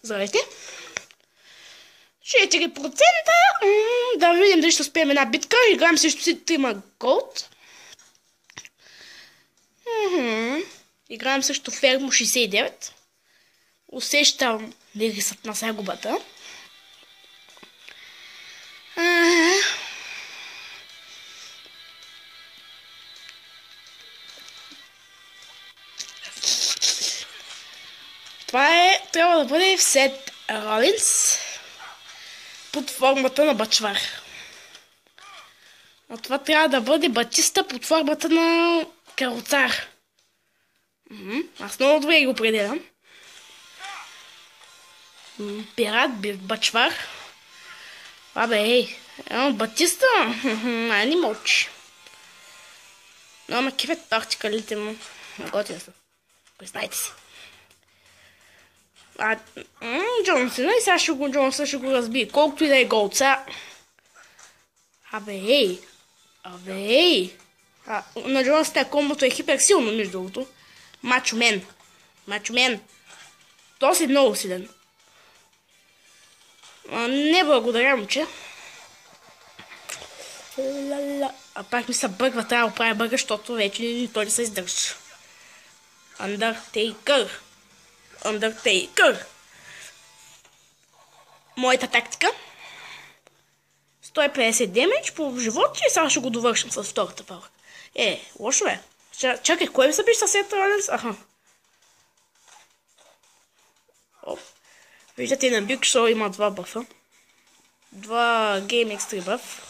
Здравейте. 4%. Да видим дали ще успеем една битка. Играем срещу си 3 голд. Играем срещу Фермо 69. Усещам вирусът на загубата. Това трябва да бъде Сет Ролинс под формата на Бачвар. А това трябва да бъде Батиста под формата на Каруцар. Аз много добре го определям. Пират, Бачвар. Батиста? Не мълчи. Но ама кефет тактикалите му. Готина са. Признайте си. Джонсън, и сега Джонсън ще го разбие. Колкото и да е голца. На Джонсън комбото е хипер силно, между другото. Мачо мен. То си много силен. Не благодаря, момче. А пак ми се бъгва, трябва да оправя бъга, защото вече той не се издържа. Undertaker. Моята тактика. 150 демидж по живот и сега ще го довършим с втората палка. Лошо е. Чакай, кой ми се беше със Сет Ролинс? Виждате, на Big Show има 2 бъфа. 2 Game X3 бъф.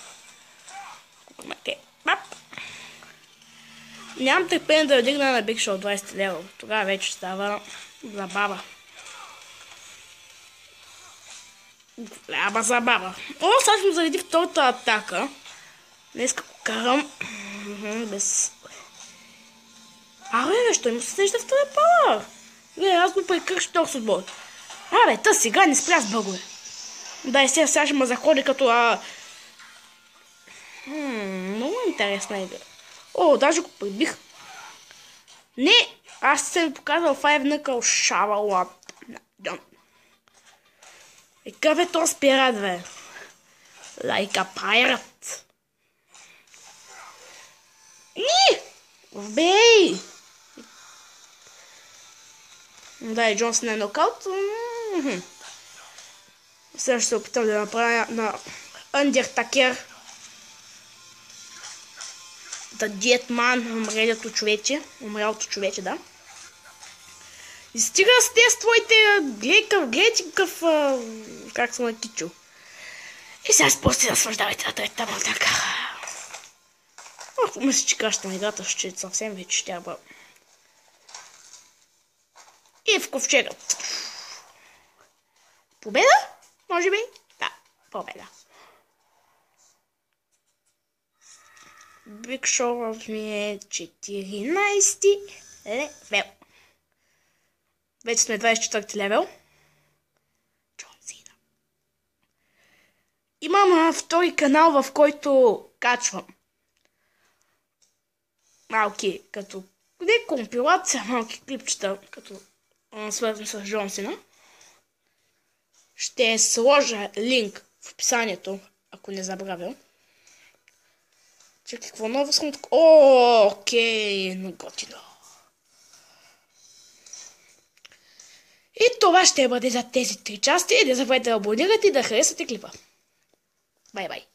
Нямам търпение да дигна на Big Show 20 лева. Тогава вече става забава. Забава. Сега ще му зареди втората атака. Днес го карам. Без... Що му се среща втория пауър? Аз го прекръщам толкова с отбор. Сега не спря с бъгове. Да, сега ще ме заходи като... Много интересна игра. Даже го прибих. Не, аз съм показал Five Knuckle Shovel Up. Какъв е този пират, бе? Like a pirate. Бей! Да, Джонсън е нокаут. Сега ще се опитам да направя на Undertaker. The Dead Man, умрялото човече, да. И стига с тези твоите, гледайте какъв, как съм накичил. И сега спусти да свърждавайте на третата атака. Мисля, че каща на играта ще съвсем вече ще бъде. И в ковчега. Победа? Може би? Да, победа. Big Show ми е 14 левел. Вече сме 24 левел. Джон Сина. Имам втори канал, в който качвам малки, като компилация, малки клипчета, като свързвам с Джон Сина. Ще сложа линк в описанието, ако не забравя. Чакай, какво ново съм тук? Окей, но готино. И това ще бъде за тези 3 части. Не забравяйте да абонирате и да харесате клипа. Бай-бай.